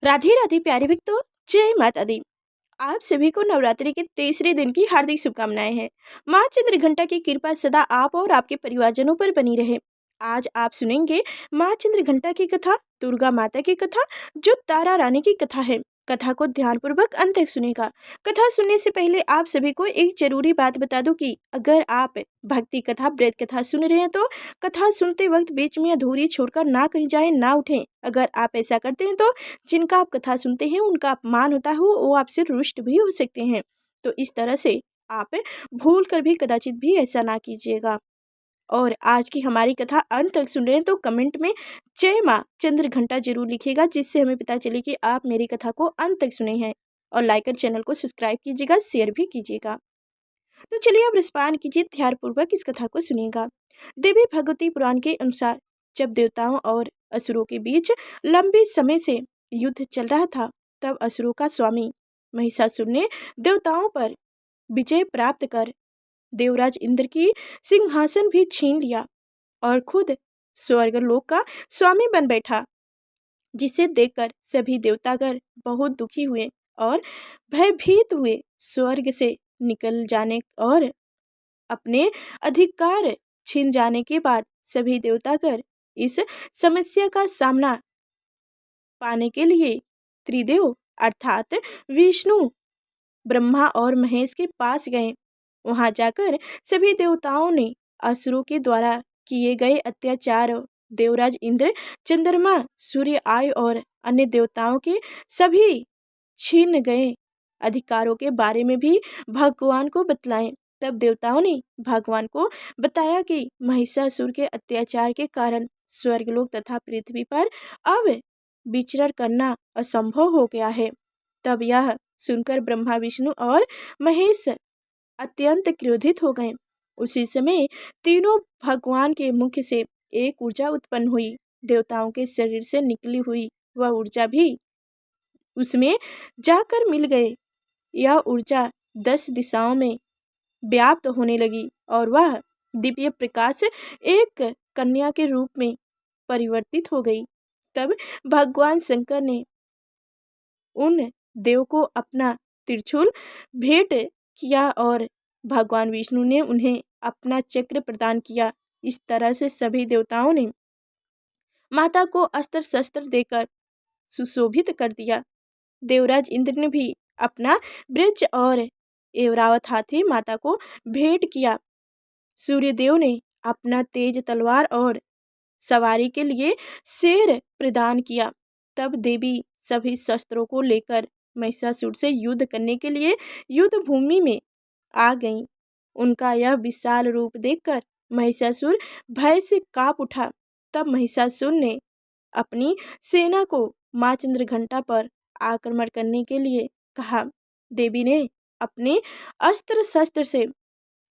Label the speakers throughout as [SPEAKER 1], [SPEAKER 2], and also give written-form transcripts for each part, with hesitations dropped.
[SPEAKER 1] राधे राधे प्यारे भक्तों, जय माता दी। आप सभी को नवरात्रि के तीसरे दिन की हार्दिक शुभकामनाएं हैं। माँ चंद्रघंटा की कृपा सदा आप और आपके परिवारजनों पर बनी रहे। आज आप सुनेंगे माँ चंद्रघंटा की कथा, दुर्गा माता की कथा, जो तारा रानी की कथा है। कथा को ध्यानपूर्वक अंत तक सुनेगा। कथा सुनने से पहले आप सभी को एक जरूरी बात बता दूं कि अगर आप भक्ति कथा, ब्रत कथा सुन रहे हैं तो कथा सुनते वक्त बीच में अधूरी छोड़कर ना कहीं जाए, ना उठें। अगर आप ऐसा करते हैं तो जिनका आप कथा सुनते हैं उनका अपमान होता है, वो आपसे रुष्ट भी हो सकते हैं। तो इस तरह से आप भूल कर भी कदाचित भी ऐसा ना कीजिएगा। और आज की हमारी कथा अंत तक सुन रहे हैं तो कमेंट में जय माँ चंद्रघंटा जरूर लिखिएगा, जिससे हमें पता चले कि आप मेरी कथा को अंत तक सुने हैं। और लाइक कर चैनल को सब्सक्राइब कीजिएगा, शेयर भी कीजिएगा। तो चलिए अब रिस्पान कीजिए, ध्यानपूर्वक इस कथा को सुनिएगा। देवी भगवती पुराण के अनुसार जब देवताओं और असुरों के बीच लंबे समय से युद्ध चल रहा था, तब असुरों का स्वामी महिषासुर ने देवताओं पर विजय प्राप्त कर देवराज इंद्र की सिंहासन भी छीन लिया और खुद स्वर्गलोक का स्वामी बन बैठा। जिसे देखकर सभी देवतागण बहुत दुखी हुए और भयभीत हुए। स्वर्ग से निकल जाने और अपने अधिकार छिन जाने के बाद सभी देवतागण इस समस्या का सामना पाने के लिए त्रिदेव अर्थात विष्णु, ब्रह्मा और महेश के पास गए। वहां जाकर सभी देवताओं ने असुरों के द्वारा किए गए अत्याचार, देवराज इंद्र, चंद्रमा, सूर्य, आय और अन्य देवताओं के सभी छीन गए अधिकारों के बारे में भी भगवान को बतलाएं। तब देवताओं ने भगवान को बताया कि महिषासुर के अत्याचार के कारण स्वर्गलोक तथा पृथ्वी पर अब विचरण करना असंभव हो गया है। तब यह सुनकर ब्रह्मा, विष्णु और महेश अत्यंत क्रोधित हो गए। उसी समय तीनों भगवान के मुख से एक ऊर्जा उत्पन्न हुई। देवताओं के शरीर से निकली हुई वह ऊर्जा भी उसमें जाकर मिल गए। यह ऊर्जा 10 दिशाओं में व्याप्त होने लगी और वह दिव्य प्रकाश एक कन्या के रूप में परिवर्तित हो गई। तब भगवान शंकर ने उन देव को अपना त्रिशूल भेंट किया और भगवान विष्णु ने उन्हें अपना चक्र प्रदान किया। इस तरह से सभी देवताओं ने माता को अस्त्र शस्त्र देकर सुशोभित कर दिया। देवराज इंद्र ने भी अपना वृक्ष और एवरावत हाथी माता को भेंट किया। सूर्यदेव ने अपना तेज तलवार और सवारी के लिए शेर प्रदान किया। तब देवी सभी शस्त्रों को लेकर महिषासुर से युद्ध करने के लिए युद्ध भूमि में आ गईं। उनका यह विशाल रूप देखकर महिषासुर भय से कांप उठा। तब महिषासुर ने अपनी सेना को माँ चंद्रघंटा पर आक्रमण करने के लिए कहा। देवी ने अपने अस्त्र शस्त्र से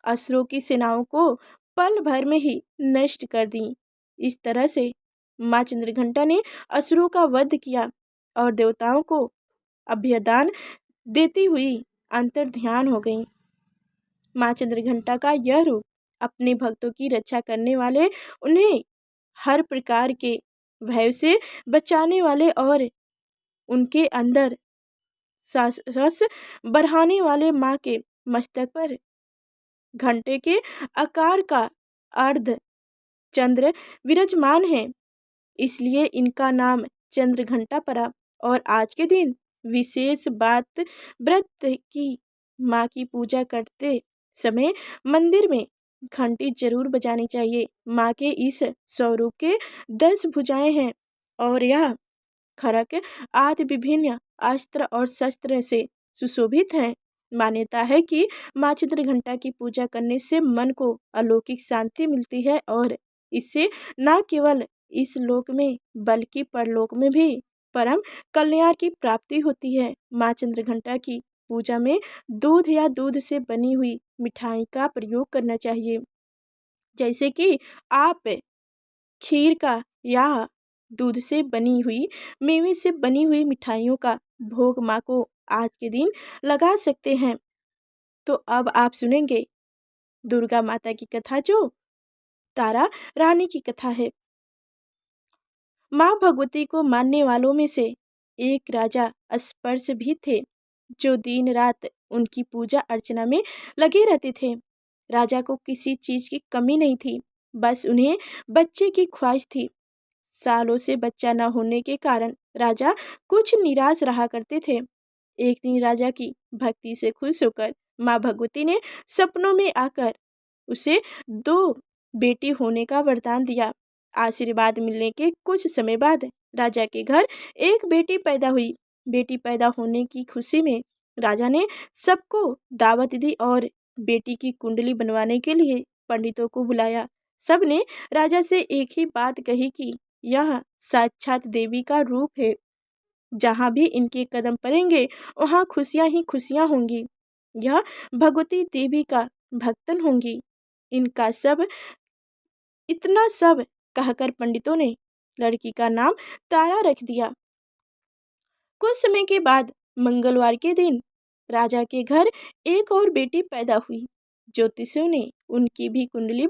[SPEAKER 1] असुरों की सेनाओं को पल भर में ही नष्ट कर दी। इस तरह से माँ चंद्रघंटा ने असुरों का वध किया और देवताओं को अभयदान देती हुई अंतर ध्यान हो गई। माँ चंद्रघंटा का यह रूप अपने भक्तों की रक्षा करने वाले, उन्हें हर प्रकार के भय से बचाने वाले और उनके अंदर साहस बढ़ाने वाले माँ के मस्तक पर घंटे के आकार का अर्ध चंद्र विराजमान है, इसलिए इनका नाम चंद्र घंटा पड़ा। और आज के दिन विशेष बात, व्रत की माँ की पूजा करते समय मंदिर में घंटी जरूर बजानी चाहिए। माँ के इस स्वरूप के 10 भुजाएं हैं और यह खड़ग आदि विभिन्न अस्त्र और शस्त्र से सुशोभित हैं। मान्यता है कि माँ चंद्रघंटा की पूजा करने से मन को अलौकिक शांति मिलती है और इससे न केवल इस लोक में बल्कि परलोक में भी परम कल्याण की प्राप्ति होती है। माँ चंद्रघंटा की पूजा में दूध या दूध से बनी हुई मिठाई का प्रयोग करना चाहिए, जैसे कि आप खीर का या दूध से बनी हुई, मेवे से बनी हुई मिठाइयों का भोग माँ को आज के दिन लगा सकते हैं। तो अब आप सुनेंगे दुर्गा माता की कथा, जो तारा रानी की कथा है। माँ भगवती को मानने वालों में से एक राजा स्पर्श भी थे जो दिन रात उनकी पूजा अर्चना में लगे रहते थे। राजा को किसी चीज की कमी नहीं थी, बस उन्हें बच्चे की ख्वाहिश थी। सालों से बच्चा न होने के कारण राजा कुछ निराश रहा करते थे। एक दिन राजा की भक्ति से खुश होकर माँ भगवती ने सपनों में आकर उसे 2 बेटी होने का वरदान दिया। आशीर्वाद मिलने के कुछ समय बाद राजा के घर एक बेटी पैदा हुई। बेटी पैदा होने की खुशी में राजा ने सबको दावत दी और बेटी की कुंडली बनवाने के लिए पंडितों को बुलाया। सबने राजा से एक ही बात कही कि यह साक्षात देवी का रूप है। जहाँ भी इनके कदम पड़ेंगे वहाँ खुशियाँ ही खुशियाँ होंगी। यह भगवती देवी का भक्तन होंगी। इनका सब इतना सब कहकर पंडितों ने लड़की का नाम तारा रख दिया। कुछ समय के बाद मंगलवार के दिन राजा के घर एक और बेटी पैदा हुई। ज्योतिषियों ने उनकी भी कुंडली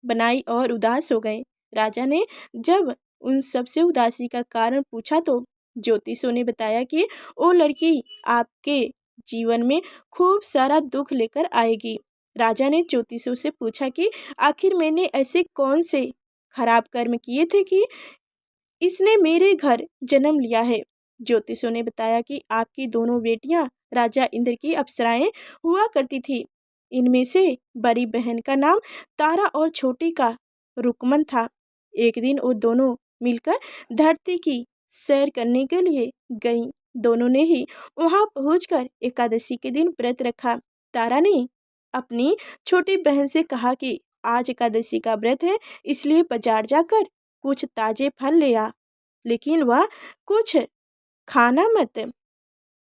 [SPEAKER 1] बनाई और उदास हो गए। राजा ने जब उन सबसे उदासी का कारण पूछा तो ज्योतिषियों ने बताया कि वो लड़की आपके जीवन में खूब सारा दुख लेकर आएगी। राजा ने ज्योतिषियों से पूछा कि आखिर मैंने ऐसे कौन से खराब कर्म किए थे कि इसने मेरे घर जन्म लिया है। ज्योतिषियों ने बताया कि आपकी दोनों बेटियां राजा इंद्र की अप्सराएं हुआ करती थी। इनमें से बड़ी बहन का नाम तारा और छोटी का रुकमन था। एक दिन वो दोनों मिलकर धरती की सैर करने के लिए गईं। दोनों ने ही वहां पहुंचकर एकादशी के दिन व्रत रखा। तारा ने अपनी छोटी बहन से कहा कि आज एकादशी का व्रत है, इसलिए बाजार जाकर कुछ ताजे फल ले आ, लेकिन वह कुछ खाना मत।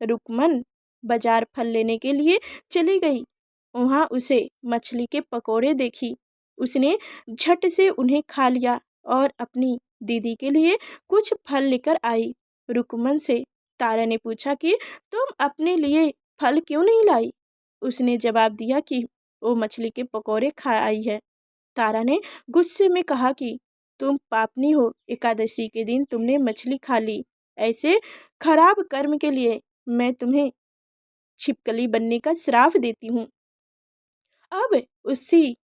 [SPEAKER 1] रुकमन बाजार फल लेने के लिए चली गई। वहां उसे मछली के पकोड़े देखी। उसने झट से उन्हें खा लिया और अपनी दीदी के लिए कुछ फल लेकर आई। रुकमन से तारा ने पूछा कि तुम अपने लिए फल क्यों नहीं लाई। उसने जवाब दिया कि वो मछली के पकोड़े खा आई है। तारा ने गुस्से में कहा कि तुम पापनी हो, एकादशी के दिन तुमने मछली खा ली। ऐसे खराब कर्म के लिए मैं तुम्हें छिपकली बनने का श्राप देती हूँ। अब उसी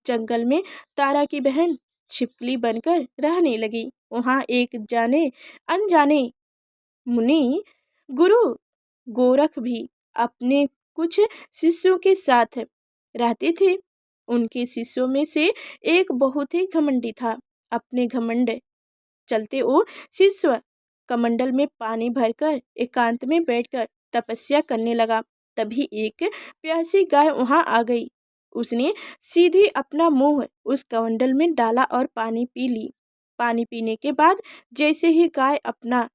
[SPEAKER 1] जंगल में तारा की बहन छिपकली बनकर रहने लगी। वहाँ एक जाने अनजाने मुनि गुरु गोरख भी अपने कुछ शिष्यों के साथ रहते थे। उनके शिष्यों में से एक बहुत ही घमंडी था। अपने घमंड चलते वो शिष्य कमंडल में पानी भरकर एकांत में बैठकर तपस्या करने लगा। तभी एक प्यासी गाय वहां आ गई। उसने सीधी अपना मुंह उस कमंडल में डाला और पानी पी ली। पानी पीने के बाद जैसे ही गाय अपना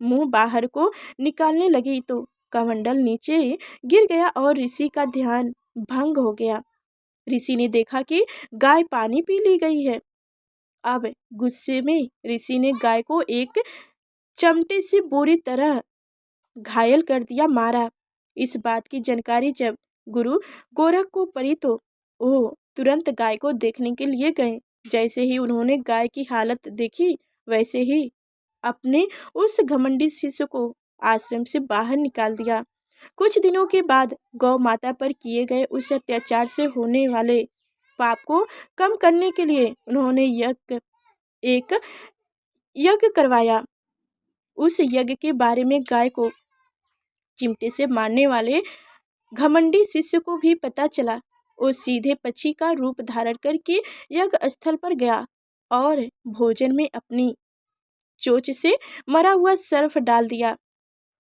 [SPEAKER 1] मुंह बाहर को निकालने लगी तो कमंडल नीचे गिर गया और ऋषि का ध्यान भंग हो गया। ऋषि ने देखा कि गाय पानी पी ली गई है। अब गुस्से में ऋषि ने गाय को एक चमटे से बुरी तरह घायल कर दिया, मारा। इस बात की जानकारी जब गुरु गोरख को पड़ी तो वो तुरंत गाय को देखने के लिए गए। जैसे ही उन्होंने गाय की हालत देखी वैसे ही अपने उस घमंडी शिष्य को आश्रम से बाहर निकाल दिया। कुछ दिनों के बाद गौ माता पर किए गए उस अत्याचार से होने वाले पाप को कम करने के लिए उन्होंने एक यज्ञ करवाया। उस यज्ञ के बारे में गाय को चिमटे से मारने वाले घमंडी शिष्य को भी पता चला। वो सीधे पक्षी का रूप धारण करके यज्ञ स्थल पर गया और भोजन में अपनी चोंच से मरा हुआ सर्फ डाल दिया।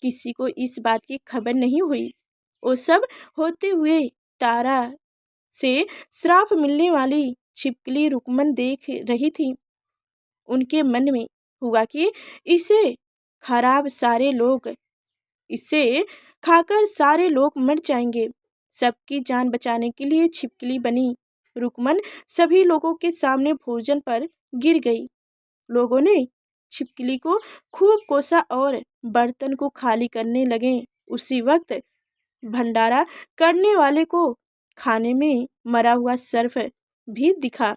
[SPEAKER 1] किसी को इस बात की खबर नहीं हुई। वो सब होते हुए तारा से श्राप मिलने वाली छिपकली रुकमन देख रही थी। उनके मन में हुआ कि इसे खाकर सारे लोग मर जाएंगे। सबकी जान बचाने के लिए छिपकली बनी रुकमन सभी लोगों के सामने भोजन पर गिर गई। लोगों ने छिपकली को खूब कोसा और बर्तन को खाली करने लगे। उसी वक्त भंडारा करने वाले को खाने में मरा हुआ सर्फ भी दिखा।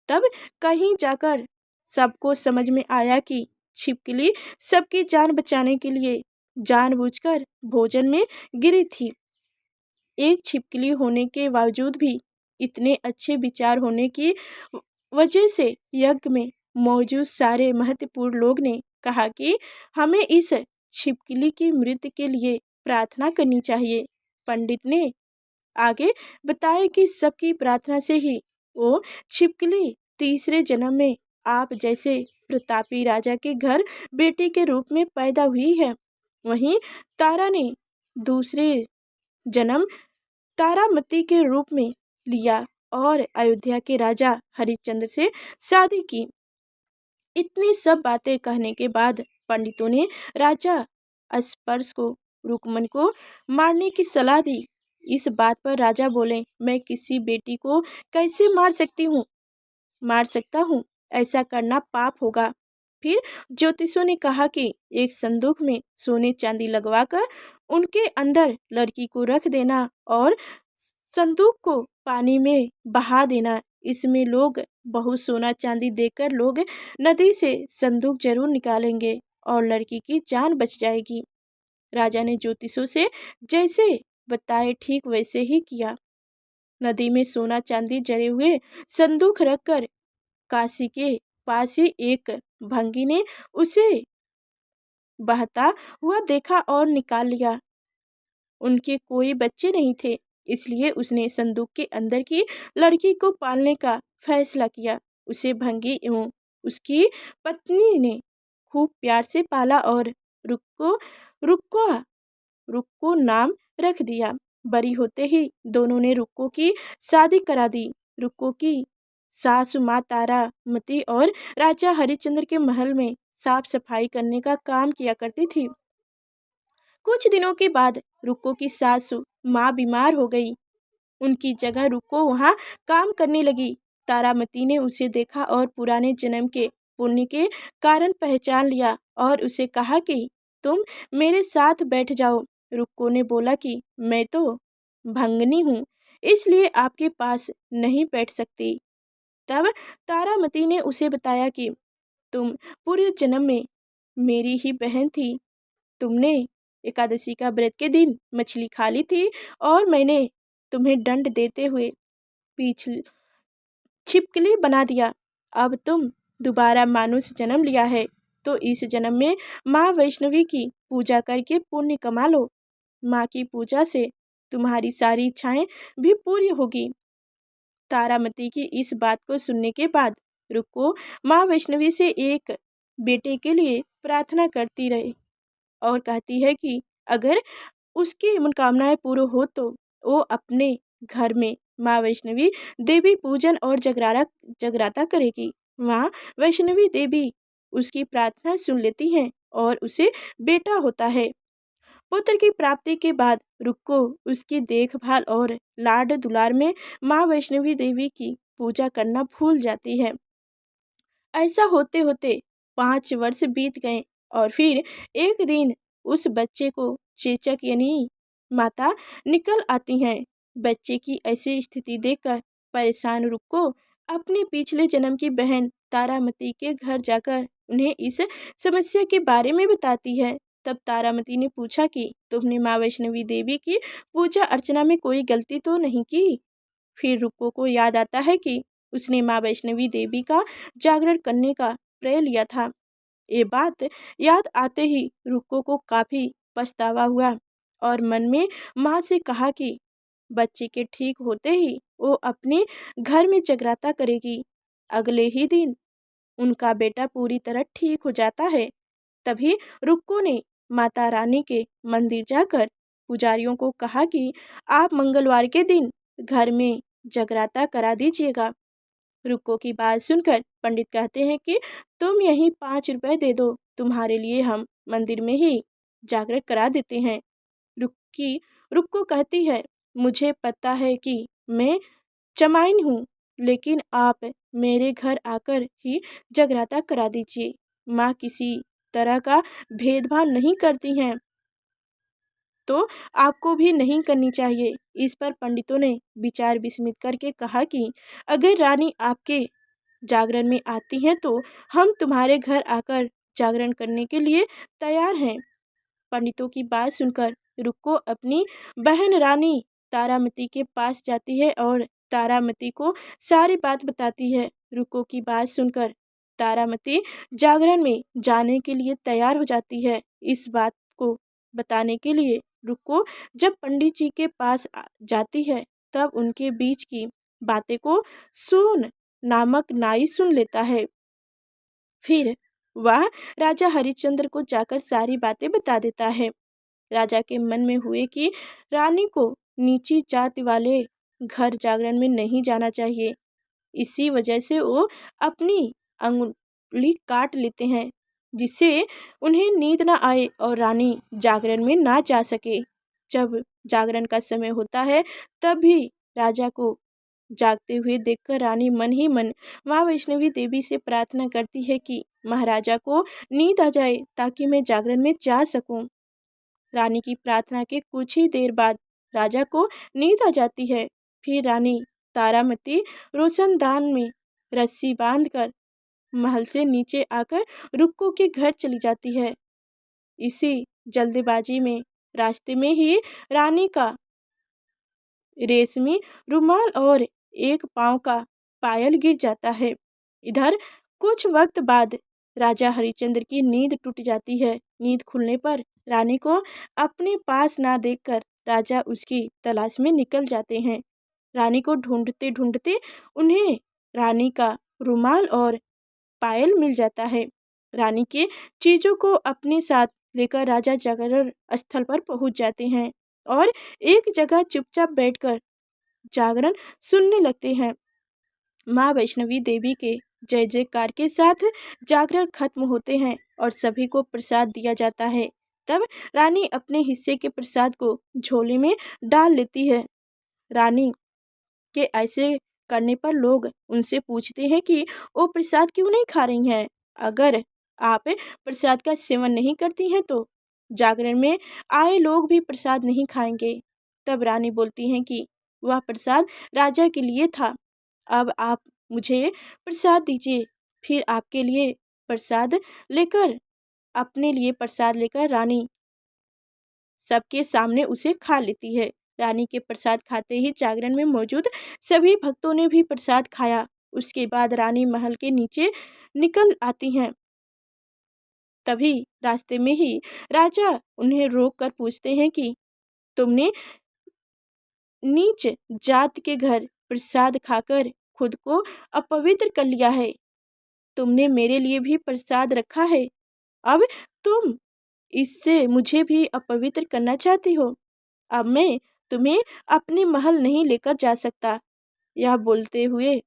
[SPEAKER 1] तब कहीं जाकर सबको समझ में आया कि छिपकली सबकी जान बचाने के लिए जानबूझकर भोजन में गिरी थी। एक छिपकली होने के बावजूद भी इतने अच्छे विचार होने की वजह से यज्ञ में मौजूद सारे महत्वपूर्ण लोग ने कहा कि हमें इस छिपकली की मृत्यु के लिए प्रार्थना करनी चाहिए। पंडित ने आगे बताया कि सबकी प्रार्थना से ही वो छिपकली तीसरे जन्म में आप जैसे प्रतापी राजा के घर बेटे के रूप में पैदा हुई है। वहीं तारा ने दूसरे जन्म तारामती के रूप में लिया और अयोध्या के राजा हरिश्चंद्र से शादी की। इतनी सब बातें कहने के बाद पंडितों ने राजा स्पर्श को रुक्मन को मारने की सलाह दी। इस बात पर राजा बोले, मैं किसी बेटी को कैसे मार सकता हूँ, ऐसा करना पाप होगा। फिर ज्योतिषों ने कहा कि एक संदूक में सोने चांदी लगवाकर उनके अंदर लड़की को रख देना और संदूक को पानी में बहा देना। इसमें लोग बहुत सोना चांदी देकर लोग नदी से संदूक जरूर निकालेंगे और लड़की की जान बच जाएगी। राजा ने ज्योतिषों से जैसे बताए ठीक वैसे ही किया। नदी में सोना चांदी जड़े हुए संदूक रखकर काशी के पास ही एक भंगी ने उसे बहता हुआ देखा और निकाल लिया। उनके कोई बच्चे नहीं थे, इसलिए उसने संदूक के अंदर की लड़की को पालने का फैसला किया। उसे भंगी एवं उसकी पत्नी ने खूब प्यार से पाला और रुक्को रुक्को रुक्को नाम रख दिया। बड़ी होते ही दोनों ने रुक्को की शादी करा दी। रुक्को की सासु माँ तारामती और राजा हरिश्चंद्र के महल में साफ सफाई करने का काम किया करती थी। कुछ दिनों के बाद रुक्को की सासु माँ बीमार हो गई। उनकी जगह रुक्को वहाँ काम करने लगी। तारामती ने उसे देखा और पुराने जन्म के पुण्य के कारण पहचान लिया और उसे कहा कि तुम मेरे साथ बैठ जाओ। रुक्को ने बोला कि मैं तो भंगनी हूँ, इसलिए आपके पास नहीं बैठ सकती। तब तारामती ने उसे बताया कि तुम पूर्व जन्म में मेरी ही बहन थी। तुमने एकादशी का व्रत के दिन मछली खा ली थी और मैंने तुम्हें दंड देते हुए पीछ छिपकली बना दिया। अब तुम दोबारा मानुष जन्म लिया है, तो इस जन्म में माँ वैष्णवी की पूजा करके पुण्य कमा लो। माँ की पूजा से तुम्हारी सारी इच्छाएं भी पूरी होगी। तारामती की इस बात को सुनने के बाद रुक्को माँ वैष्णवी से एक बेटे के लिए प्रार्थना करती रही और कहती है कि अगर उसकी मनोकामनाएं पूरी हो तो वो अपने घर में माँ वैष्णवी देवी पूजन और जगराता करेगी। वहाँ वैष्णवी देवी उसकी प्रार्थना सुन लेती हैं और उसे बेटा होता है। पुत्र की प्राप्ति के बाद रुक्को उसकी देखभाल और लाड दुलार में माँ वैष्णवी देवी की पूजा करना भूल जाती है। ऐसा होते होते 5 वर्ष बीत गए और फिर एक दिन उस बच्चे को चेचक यानी माता निकल आती हैं। बच्चे की ऐसी स्थिति देखकर परेशान रुक्को अपने पिछले जन्म की बहन तारामती के घर जाकर उन्हें इस समस्या के बारे में बताती है। तब तारामती ने पूछा कि तुमने माँ वैष्णवी देवी की पूजा अर्चना में कोई गलती तो नहीं की। फिर रुक्को को याद आता है कि उसने माँ वैष्णवी देवी का जागरण करने का प्रण लिया था। ये बात याद आते ही रुक्को को काफी पछतावा हुआ और मन में माँ से कहा कि बच्चे के ठीक होते ही वो अपने घर में जगराता करेगी। अगले ही दिन उनका बेटा पूरी तरह ठीक हो जाता है। तभी रुक्को ने माता रानी के मंदिर जाकर पुजारियों को कहा कि आप मंगलवार के दिन घर में जगराता करा दीजिएगा। रुक्को की बात सुनकर पंडित कहते हैं कि तुम यही 5 रुपए दे दो, तुम्हारे लिए हम मंदिर में ही जागरण करा देते हैं। रुक्को कहती है, मुझे पता है कि मैं चमाइन हूँ, लेकिन आप मेरे घर आकर ही जगराता करा दीजिए। माँ किसी तरह का भेदभाव नहीं करती हैं, तो आपको भी नहीं करनी चाहिए। इस पर पंडितों ने विचार विस्मित करके कहा कि अगर रानी आपके जागरण में आती हैं तो हम तुम्हारे घर आकर जागरण करने के लिए तैयार हैं। पंडितों की बात सुनकर रुक्को अपनी बहन रानी तारामती के पास जाती है और तारामती को सारी बात बताती है। रुक्को की बात सुनकर तारामती जागरण में जाने के लिए तैयार हो जाती है। इस बात को बताने के लिए रुक्को जब पंडित जी के पास जाती है तब उनके बीच की बातें को सोन नामक नाई सुन लेता है। फिर वह राजा हरिश्चंद्र को जाकर सारी बातें बता देता है। राजा के मन में हुए कि रानी को नीची जाति वाले घर जागरण में नहीं जाना चाहिए। इसी वजह से वो अपनी अंगुली काट लेते हैं जिससे उन्हें नींद ना आए और रानी जागरण में ना जा सके। जब जागरण का समय होता है तब भी राजा को जागते हुए देखकर रानी मन ही मन माँ वैष्णवी देवी से प्रार्थना करती है कि महाराजा को नींद आ जाए ताकि मैं जागरण में जा सकूं। रानी की प्रार्थना के कुछ ही देर बाद राजा को नींद आ जाती है। फिर रानी तारामती रोशनदान में रस्सी बांधकर महल से नीचे आकर रुक्को के घर चली जाती है। इसी जल्दबाजी में रास्ते में ही रानी का रेशमी रुमाल और एक पाँव का पायल गिर जाता है। इधर कुछ वक्त बाद राजा हरिश्चंद्र की नींद टूट जाती है। नींद खुलने पर रानी को अपने पास ना देखकर राजा उसकी तलाश में निकल जाते हैं। रानी को ढूंढते ढूंढते उन्हें रानी का रुमाल और पायल मिल जाता है। रानी के चीजों को अपने साथ लेकर राजा जागरण स्थल पर पहुंच जाते हैं और एक जगह चुपचाप बैठकर जागरण सुनने लगते हैं। माँ वैष्णवी देवी के जय जयकार के साथ जागरण खत्म होते हैं और सभी को प्रसाद दिया जाता है। तब रानी अपने हिस्से के प्रसाद को झोले में डाल लेती है। रानी के ऐसे करने पर लोग उनसे पूछते हैं कि वो प्रसाद क्यों नहीं खा रही हैं। अगर आप प्रसाद का सेवन नहीं करती हैं तो जागरण में आए लोग भी प्रसाद नहीं खाएंगे। तब रानी बोलती हैं कि वह प्रसाद राजा के लिए था, अब आप मुझे प्रसाद दीजिए। फिर आपके लिए प्रसाद लेकर अपने लिए प्रसाद लेकर रानी सबके सामने उसे खा लेती है। रानी के प्रसाद खाते ही जागरण में मौजूद सभी भक्तों ने भी प्रसाद खाया। उसके बाद रानी महल के नीचे निकल आती हैं। तभी रास्ते में ही राजा उन्हें रोक कर पूछते हैं कि तुमने नीच जात के घर प्रसाद खाकर खुद को अपवित्र कर लिया है। तुमने मेरे लिए भी प्रसाद रखा है, अब तुम इससे मुझे भी अपवित्र करना चाहती हो। अब मैं तुम्हें अपने महल नहीं लेकर जा सकता। यह बोलते हुए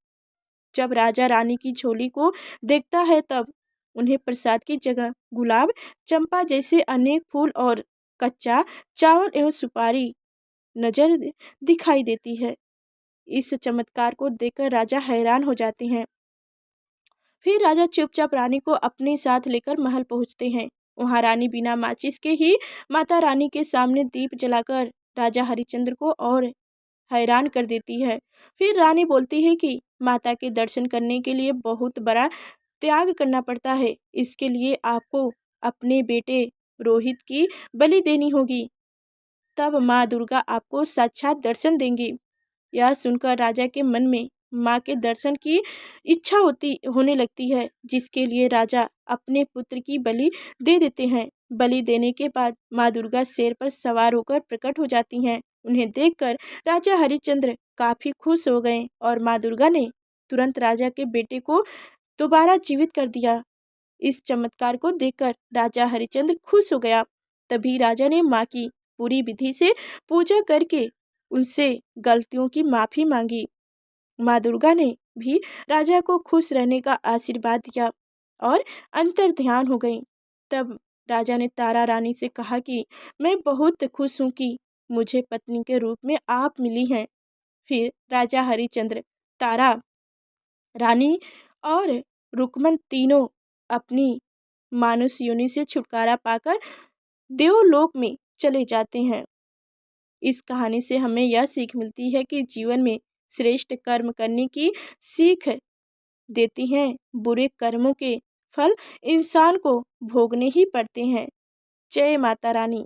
[SPEAKER 1] जब राजा रानी की झोली को देखता है तब उन्हें प्रसाद की जगह गुलाब, चंपा जैसे अनेक फूल और कच्चा चावल एवं सुपारी नजर दिखाई देती है। इस चमत्कार को देखकर राजा हैरान हो जाते हैं। फिर राजा चुपचाप रानी को अपने साथ लेकर महल पहुंचते हैं। वहां रानी बिना माचिस के ही माता रानी के सामने दीप जलाकर राजा हरिश्चंद्र को और हैरान कर देती है। फिर रानी बोलती है कि माता के दर्शन करने के लिए बहुत बड़ा त्याग करना पड़ता है। इसके लिए आपको अपने बेटे रोहित की बलि देनी होगी, तब माँ दुर्गा आपको साक्षात दर्शन देंगी। यह सुनकर राजा के मन में माँ के दर्शन की इच्छा होने लगती है, जिसके लिए राजा अपने पुत्र की बलि दे देते हैं। बलि देने के बाद माँ दुर्गा शेर पर सवार होकर प्रकट हो जाती हैं। उन्हें देखकर राजा हरिश्चंद्र काफी खुश हो गए और माँ दुर्गा ने तुरंत राजा के बेटे को दोबारा जीवित कर दिया। इस चमत्कार को देखकर राजा हरिश्चंद्र खुश हो गया। तभी राजा ने माँ की पूरी विधि से पूजा करके उनसे गलतियों की माफी मांगी। माँ दुर्गा ने भी राजा को खुश रहने का आशीर्वाद दिया और अंतर ध्यान हो गई। तब राजा ने तारा रानी से कहा कि मैं बहुत खुश हूँ कि मुझे पत्नी के रूप में आप मिली हैं। फिर राजा हरिश्चंद्र, तारा रानी और रुक्मन तीनों अपनी मानुष योनि से छुटकारा पाकर देवलोक में चले जाते हैं। इस कहानी से हमें यह सीख मिलती है कि जीवन में श्रेष्ठ कर्म करने की सीख देती हैं बुरे कर्मों के फल इंसान को भोगने ही पड़ते हैं। जय माता रानी।